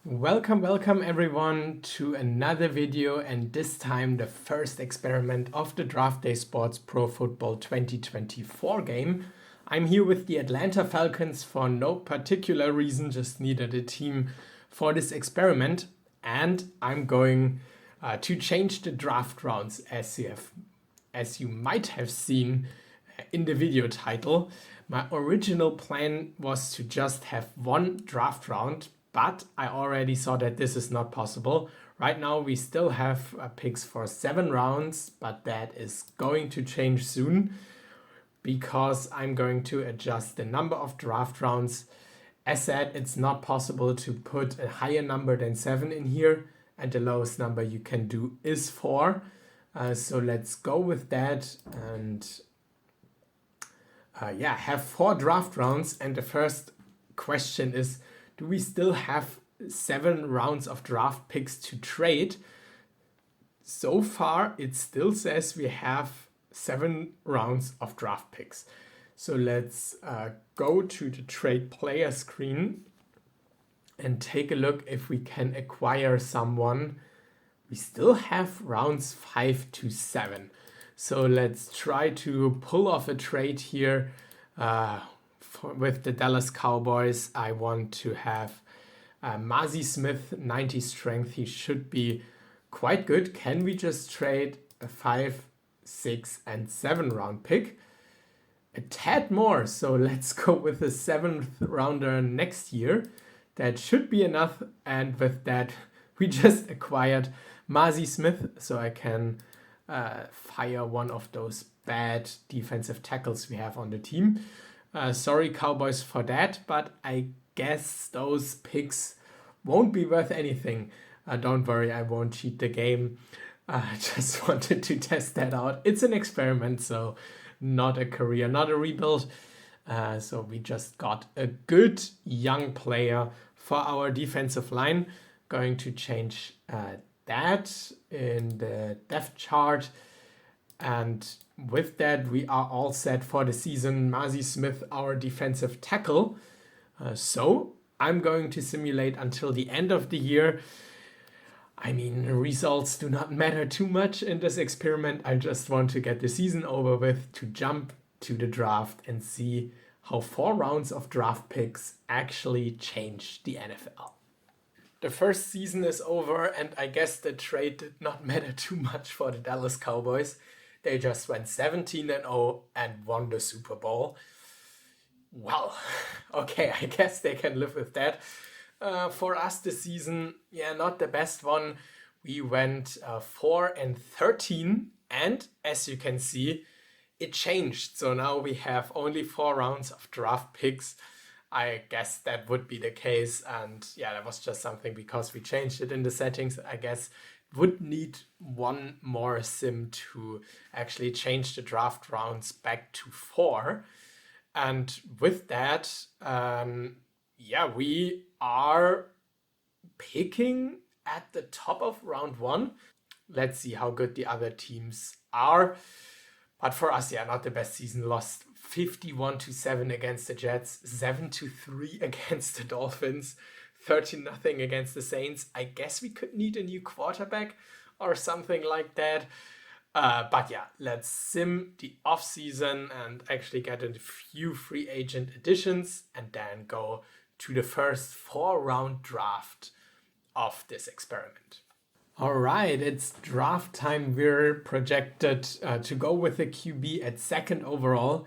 Welcome everyone to another video, and this time the first experiment of the Draft Day Sports Pro Football 2024 game. I'm here with the Atlanta Falcons for no particular reason, just needed a team for this experiment, and I'm going to change the draft rounds as you might have seen in the video title. My original plan was to just have one draft round, but I already saw that this is not possible. Right now we still have picks for 7 rounds, but that is going to change soon because I'm going to adjust the number of draft rounds. As said, it's not possible to put a higher number than 7 in here, and the lowest number you can do is 4. So let's go with that and have 4 draft rounds. And the first question is, do we still have 7 rounds of draft picks to trade? So far, it still says we have 7 rounds of draft picks. So let's go to the trade player screen and take a look if we can acquire someone. We still have rounds 5 to 7. So let's try to pull off a trade here. With the Dallas Cowboys, I want to have Mazi Smith, 90 strength. He should be quite good. Can we just trade a 5, 6, and 7 round pick? A tad more. So let's go with a 7th rounder next year. That should be enough. And with that, we just acquired Mazi Smith. So I can fire one of those bad defensive tackles we have on the team. Sorry, Cowboys, for that, but I guess those picks won't be worth anything. Don't worry, I won't cheat the game. I just wanted to test that out. It's an experiment, so not a career, not a rebuild. So we just got a good young player for our defensive line. Going to change that in the depth chart. And with that, we are all set for the season. Mazi Smith, our defensive tackle. So I'm going to simulate until the end of the year. I mean, results do not matter too much in this experiment. I just want to get the season over with, to jump to the draft and see how 4 rounds of draft picks actually change the NFL. The first season is over, and I guess the trade did not matter too much for the Dallas Cowboys. They just went 17-0 and won the Super Bowl. Well, okay, I guess they can live with that. For us this season, not the best one. We went 4-13, and as you can see, it changed. So now we have only 4 rounds of draft picks. I guess that would be the case, and that was just something because we changed it in the settings. I guess would need one more sim to actually change the draft rounds back to 4. And with that, we are picking at the top of round 1. Let's see how good the other teams are. But for us, not the best season. Lost 51-7 against the Jets, 7-3 against the Dolphins, 13-0 against the Saints. I guess we could need a new quarterback or something like that. But let's sim the offseason and actually get a few free agent additions and then go to the first 4-round draft of this experiment. All right, it's draft time. We're projected to go with a QB at 2nd overall.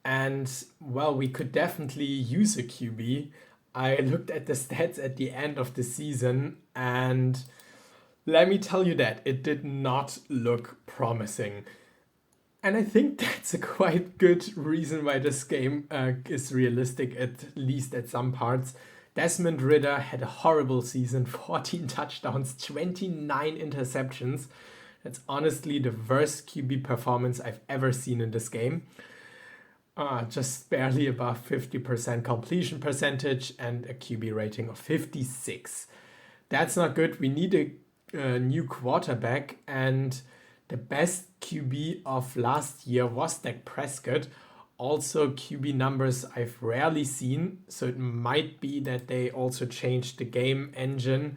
And, well, we could definitely use a QB. I looked at the stats at the end of the season, and let me tell you that it did not look promising. And I think that's a quite good reason why this game is realistic, at least at some parts. Desmond Ridder had a horrible season, 14 touchdowns, 29 interceptions. That's honestly the worst QB performance I've ever seen in this game. Just barely above 50% completion percentage and a QB rating of 56. That's not good. We need a new quarterback, and the best QB of last year was Dak Prescott. also QB numbers I've rarely seen. So it might be that they also changed the game engine.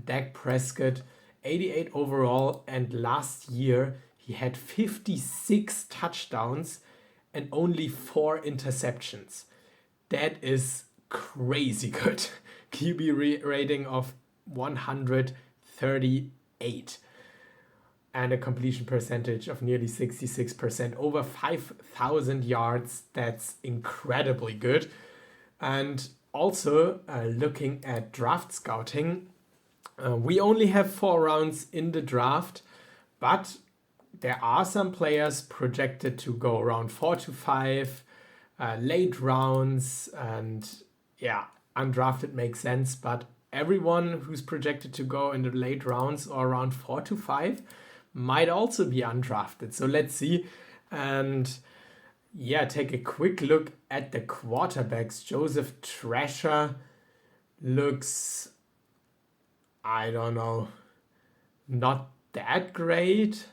Dak Prescott, 88 overall, and last year he had 56 touchdowns and only 4 interceptions. That is crazy good. QB rating of 138 and a completion percentage of nearly 66%, over 5,000 yards. That's incredibly good. And also looking at draft scouting, we only have 4 rounds in the draft, but there are some players projected to go around 4 to 5, late rounds, and yeah, undrafted makes sense, but everyone who's projected to go in the late rounds or around 4 to 5 might also be undrafted. So let's see. And yeah, take a quick look at the quarterbacks. Joseph Trasher looks, I don't know, not that great.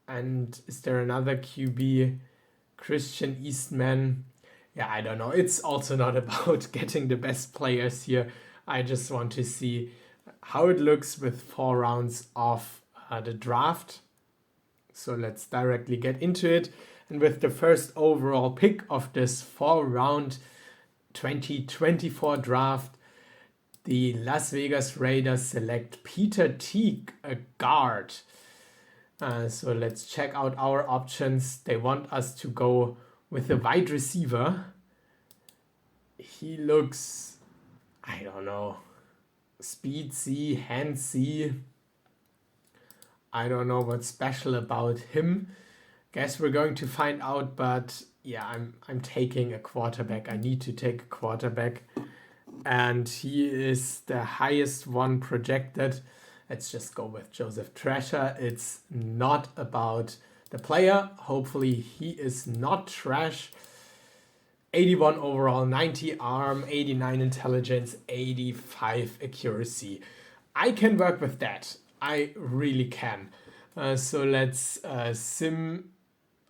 And is there another QB? Christian Eastman. Yeah, I don't know. It's also not about getting the best players here. I just want to see how it looks with 4 rounds of the draft. So let's directly get into it. And with the first overall pick of this 4-round 2024 draft, the Las Vegas Raiders select Peter Teague, a guard. So let's check out our options. They want us to go with a wide receiver. He looks, I don't know, speed C, hand C. I don't know what's special about him. Guess we're going to find out, but yeah, I'm taking a quarterback. I need to take a quarterback. And he is the highest one projected. Let's just go with Joseph Trasher. It's not about the player. Hopefully he is not trash. 81 overall, 90 arm, 89 intelligence, 85 accuracy. I can work with that. I really can. So let's sim.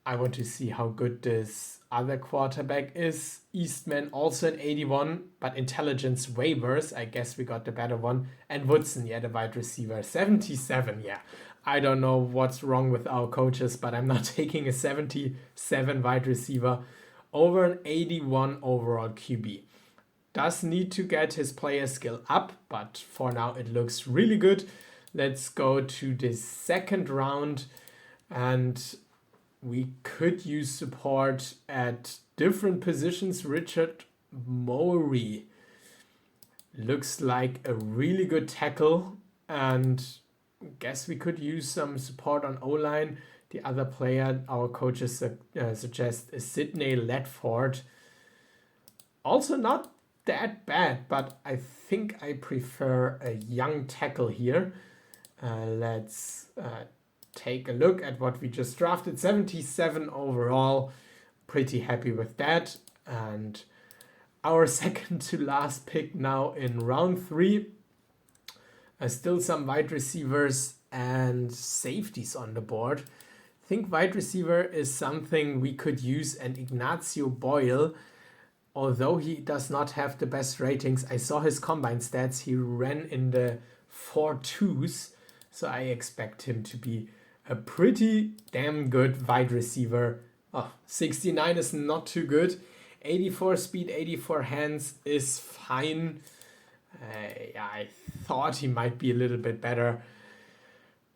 I want to see how good this other quarterback is. Eastman also an 81, but intelligence way worse. I guess we got the better one. And Woodson, yeah, the wide receiver, 77. Yeah, I don't know what's wrong with our coaches, but I'm not taking a 77 wide receiver over an 81 overall QB. Does need to get his player skill up, but for now it looks really good. Let's go to the second round, and we could use support at different positions. Richard Mowry looks like a really good tackle, and guess we could use some support on O-line. The other player our coaches suggest is Sidney Ledford. Also not that bad, but I think I prefer a young tackle here. Let's take a look at what we just drafted. 77 overall. Pretty happy with that. And our second to last pick now in round 3. Still some wide receivers and safeties on the board. I think wide receiver is something we could use, and Ignacio Boyle, although he does not have the best ratings, I saw his combine stats. He ran in the 4.2s, so I expect him to be a pretty damn good wide receiver. 69 is not too good. 84 speed, 84 hands is fine. I thought he might be a little bit better.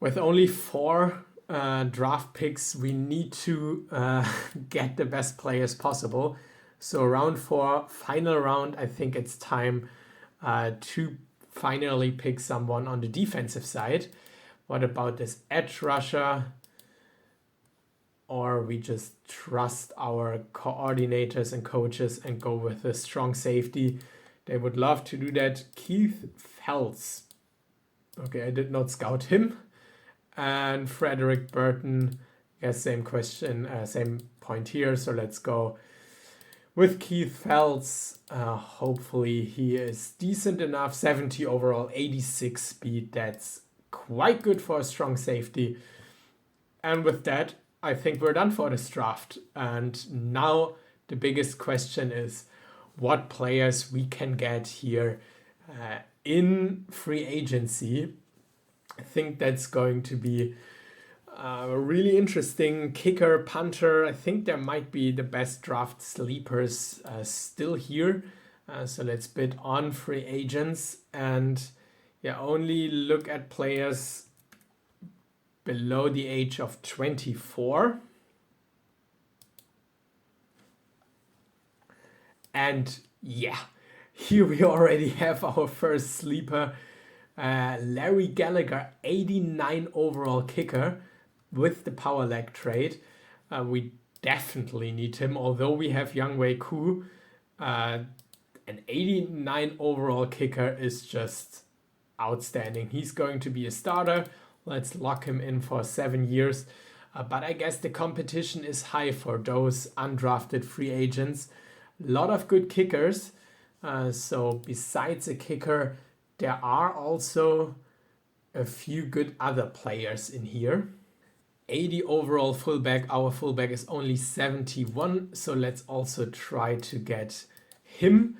With only 4 draft picks, we need to get the best players possible. So round 4, final round, I think it's time to finally pick someone on the defensive side. What about this edge rusher? Or we just trust our coordinators and coaches and go with a strong safety. They would love to do that. Keith Phelps. Okay, I did not scout him. And Frederick Burton. Yes, same question, same point here. So let's go with Keith Phelps. Hopefully he is decent enough. 70 overall, 86 speed. That's quite good for a strong safety. And with that, I think we're done for this draft. And now the biggest question is what players we can get here in free agency. I think that's going to be a really interesting kicker, punter. I think there might be the best draft sleepers still here. So let's bid on free agents and yeah, only look at players below the age of 24. And yeah, here we already have our first sleeper. Larry Gallagher, 89 overall kicker with the power leg trade. We definitely need him, although we have Youngwei Koo. An 89 overall kicker is just outstanding. He's going to be a starter. Let's lock him in for 7 years. But I guess the competition is high for those undrafted free agents. A lot of good kickers. So besides a kicker, there are also a few good other players in here. 80 overall fullback. Our fullback is only 71. So let's also try to get him.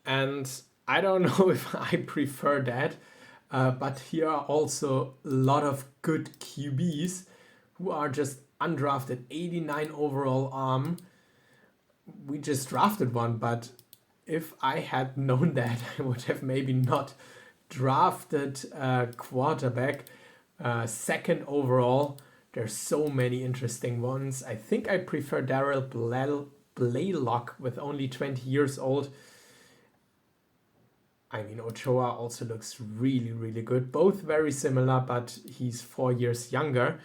And I don't know if I prefer that. But here are also a lot of good QBs who are just undrafted. 89 overall arm. We just drafted one, but if I had known that, I would have maybe not drafted a quarterback. Second overall, there's so many interesting ones. I think I prefer Darrell Blaylock with only 20 years old. I mean, Ochoa also looks really, really good. Both very similar, but he's 4 years younger.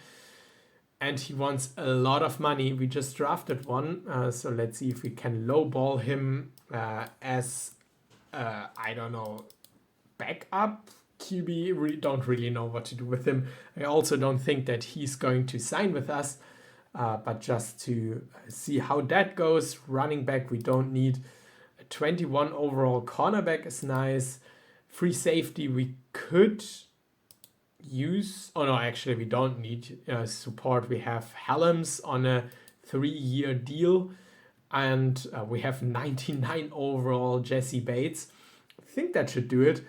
And he wants a lot of money. We just drafted one. So let's see if we can lowball him as, I don't know, backup QB. Don't really know what to do with him. I also don't think that he's going to sign with us. But just to see how that goes. Running back, we don't need. 21 overall cornerback is nice. Free safety we could use. Oh no, actually we don't need support. We have Helms on a 3-year deal. And we have 99 overall Jesse Bates. I think that should do it.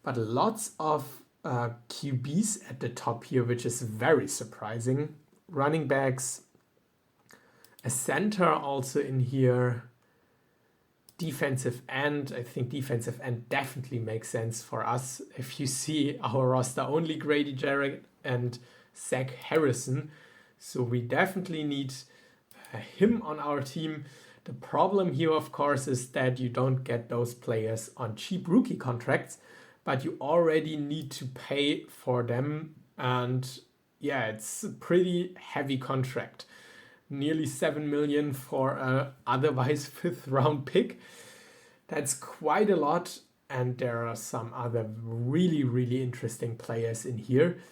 But lots of QBs at the top here, which is very surprising. Running backs. A center also in here. Defensive end, I think defensive end definitely makes sense for us. If you see our roster, only Grady Jarrett and Zach Harrison. So we definitely need him on our team. The problem here, of course, is that you don't get those players on cheap rookie contracts, but you already need to pay for them. And yeah, it's a pretty heavy contract. Nearly 7 million for a otherwise 5th round pick. That's quite a lot. And there are some other really, really interesting players in here.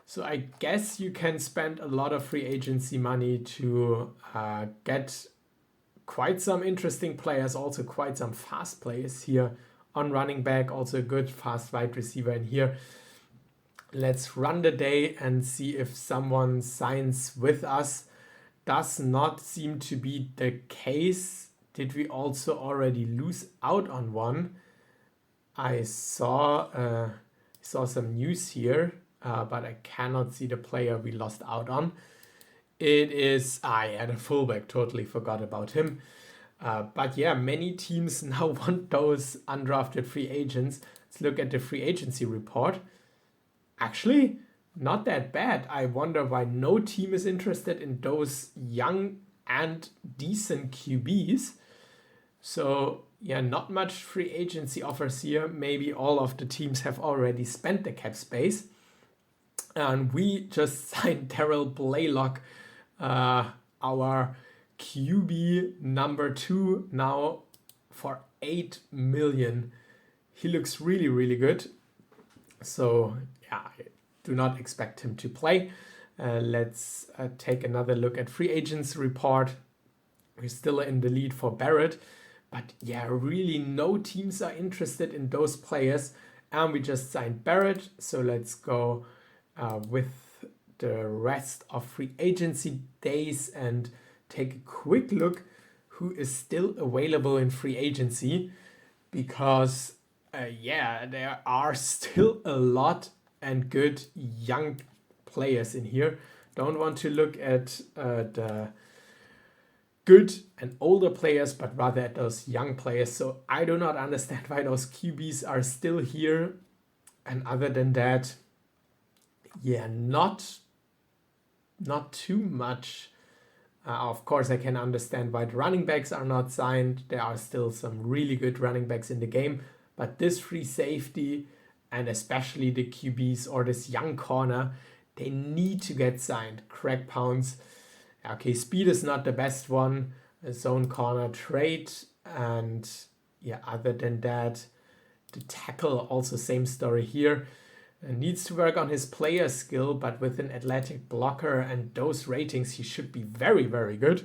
So I guess you can spend a lot of free agency money to get quite some interesting players, also quite some fast players here on running back, also a good fast wide receiver in here. Let's run the day and see if someone signs with us. Does not seem to be the case. Did we also already lose out on one? I saw some news here, but I cannot see the player we lost out on. It is, yeah, the fullback, totally forgot about him. But yeah, many teams now want those undrafted free agents. Let's look at the free agency report. Actually, not that bad. I wonder why no team is interested in those young and decent QBs. So yeah, not much free agency offers here. Maybe all of the teams have already spent the cap space. And we just signed Darrell Blaylock, our QB number 2 now for 8 million. He looks really, really good. So yeah, do not expect him to play. Let's take another look at free agents report. We're still in the lead for Barrett. But yeah, really no teams are interested in those players. And we just signed Barrett. So let's go with the rest of free agency days and take a quick look who is still available in free agency, because there are still a lot and good young players in here. Don't want to look at the good and older players, but rather at those young players. So I do not understand why those QBs are still here. And other than that, not too much. Of course, I can understand why the running backs are not signed. There are still some really good running backs in the game, but this free safety and especially the QBs or this young corner, they need to get signed. Craig Pounds, okay, speed is not the best one. A zone corner trade, and other than that, the tackle also same story here. Needs to work on his player skill, but with an athletic blocker and those ratings, he should be very, very good.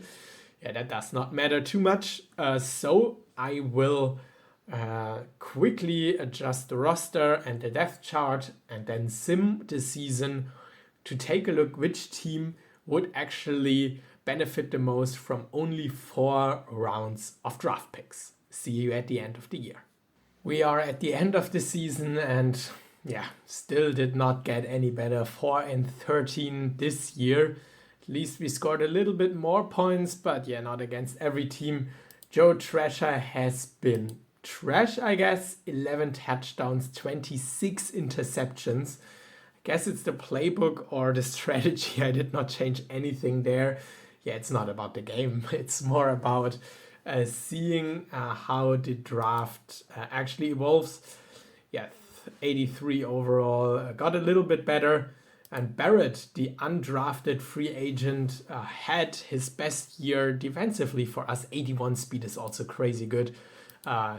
That does not matter too much. So I will quickly adjust the roster and the depth chart and then sim the season to take a look which team would actually benefit the most from only 4 rounds of draft picks. See you at the end of the year. We are at the end of the season and still did not get any better. 4-13 this year. At least we scored a little bit more points, but not against every team. Joe Trasher has been trash, I guess. 11 touchdowns, 26 interceptions. I guess it's the playbook or the strategy. I did not change anything there. It's not about the game. It's more about seeing how the draft actually evolves. 83 overall, got a little bit better. And Barrett, the undrafted free agent, had his best year defensively for us. 81 speed is also crazy good.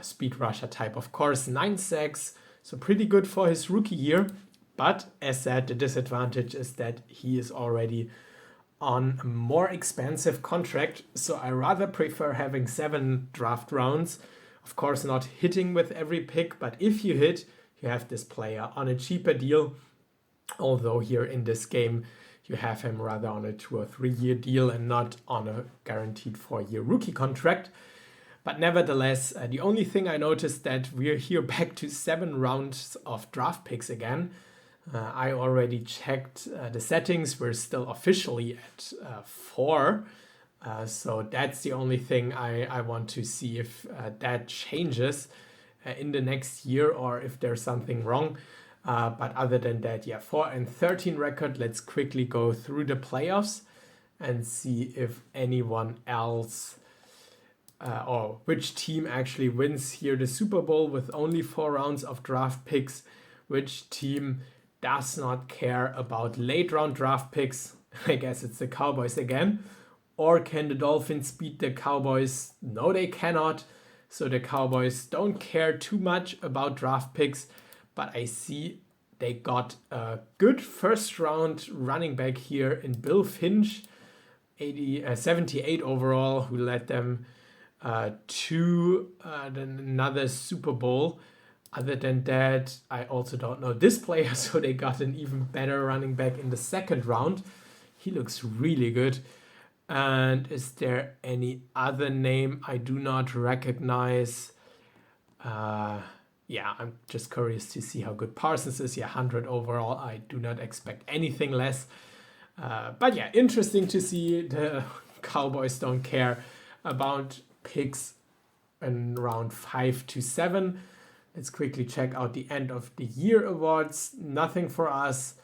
Speed rusher type, of course. 9 sacks, so pretty good for his rookie year. But as said, the disadvantage is that he is already on a more expensive contract. So I rather prefer having 7 draft rounds. Of course, not hitting with every pick, but if you hit, you have this player on a cheaper deal. Although here in this game, you have him rather on a 2 or 3 year deal and not on a guaranteed 4-year rookie contract. But nevertheless, the only thing I noticed that we're here back to 7 rounds of draft picks again. I already checked the settings. We're still officially at 4. So that's the only thing I want to see if that changes in the next year or if there's something wrong. But other than that, 4-13 record. Let's quickly go through the playoffs and see if anyone else or which team actually wins here the Super Bowl with only 4 rounds of draft picks. Which team does not care about late round draft picks? I guess it's the Cowboys again. Or can the Dolphins beat the Cowboys? No, they cannot. So the Cowboys don't care too much about draft picks. But I see they got a good first round running back here in Bill Finch, 78 overall, who led them to another Super Bowl. Other than that, I also don't know this player, so they got an even better running back in the second round. He looks really good. And is there any other name I do not recognize? I'm just curious to see how good Parsons is. 100 overall. I do not expect anything less. But interesting to see the Cowboys don't care about picks in round 5 to 7. Let's quickly check out the end of the year awards. Nothing for us.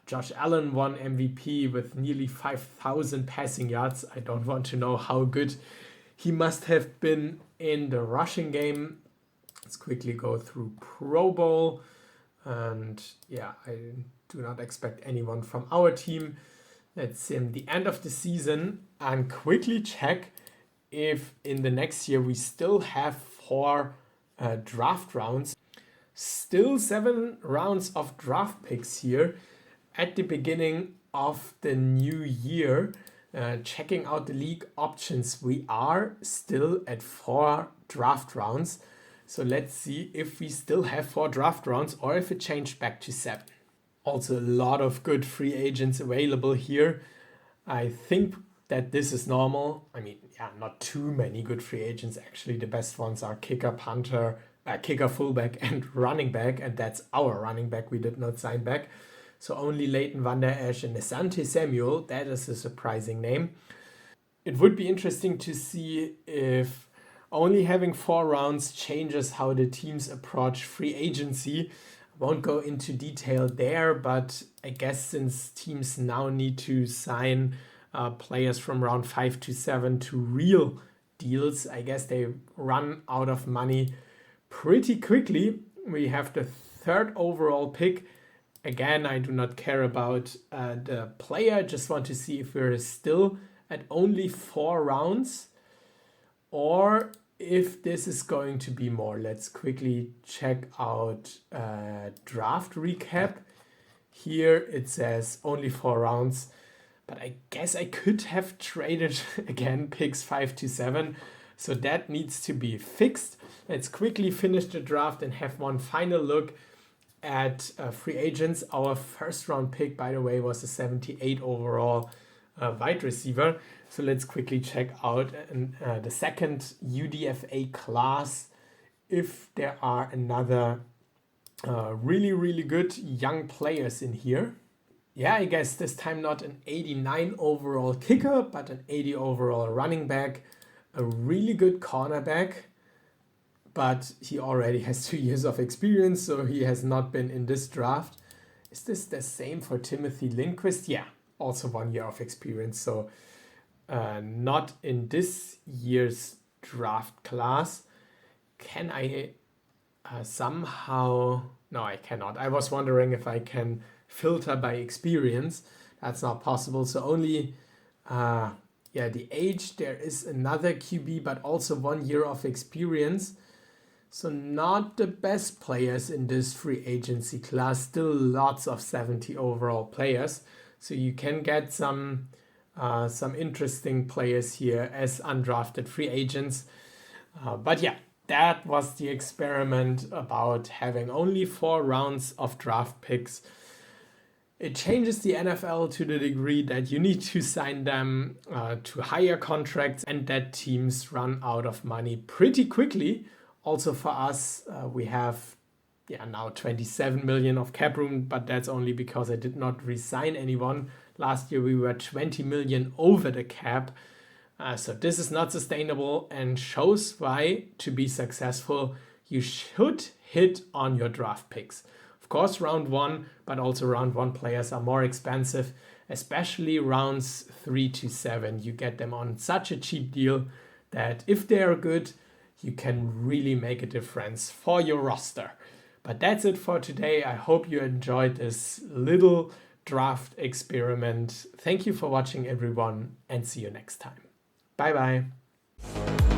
Josh Allen won MVP with nearly 5,000 passing yards. I don't want to know how good he must have been in the rushing game. Let's quickly go through Pro Bowl. And I do not expect anyone from our team. Let's sim the end of the season and quickly check if in the next year we still have 4 draft rounds. Still 7 rounds of draft picks here at the beginning of the new year. Checking out the league options, we are still at 4 draft rounds. So let's see if we still have 4 draft rounds or if it changed back to 7. Also, a lot of good free agents available here. I think that this is normal. I mean, yeah, not too many good free agents. Actually, the best ones are kicker, punter, kicker, fullback, and running back. And that's our running back we did not sign back. So only Leighton Van Der Esch and Asante Samuel. That is a surprising name. It would be interesting to see if only having 4 rounds changes how the teams approach free agency. I won't go into detail there, but I guess since teams now need to sign players from round 5 to 7 to real deals, I guess they run out of money pretty quickly. We have the 3rd overall pick. Again, I do not care about the player, just want to see if we're still at only 4 rounds or if this is going to be more. Let's quickly check out draft recap. Here it says only 4 rounds, but I guess I could have traded again picks 5 to 7. So that needs to be fixed. Let's quickly finish the draft and have one final look at free agents. Our 1st round pick, by the way, was a 78 overall wide receiver. So let's quickly check out the 2nd UDFA class if there are another really good young players in here. Yeah, I guess this time not an 89 overall kicker, but an 80 overall running back, a really good cornerback, but he already has 2 years of experience, so he has not been in this draft. Is this the same for Timothy Lindquist? Yeah, also 1 year of experience, so not in this year's draft class. Can I somehow... No, I cannot. I was wondering if I can filter by experience. That's not possible. So only, the age. There is another QB, but also 1 year of experience. So not the best players in this free agency class. Still lots of 70 overall players. So you can get some interesting players here as undrafted free agents. But yeah, that was the experiment about having only 4 rounds of draft picks. It changes the NFL to the degree that you need to sign them to higher contracts and that teams run out of money pretty quickly. Also for us, we have now 27 million of cap room, but that's only because I did not re-sign anyone. Last year we were 20 million over the cap. So this is not sustainable and shows why, to be successful, you should hit on your draft picks. Of course, round 1, but also round 1 players are more expensive, especially rounds 3 to 7. You get them on such a cheap deal that if they are good, you can really make a difference for your roster. But that's it for today. I hope you enjoyed this little draft experiment. Thank you for watching, everyone, and see you next time. Bye bye.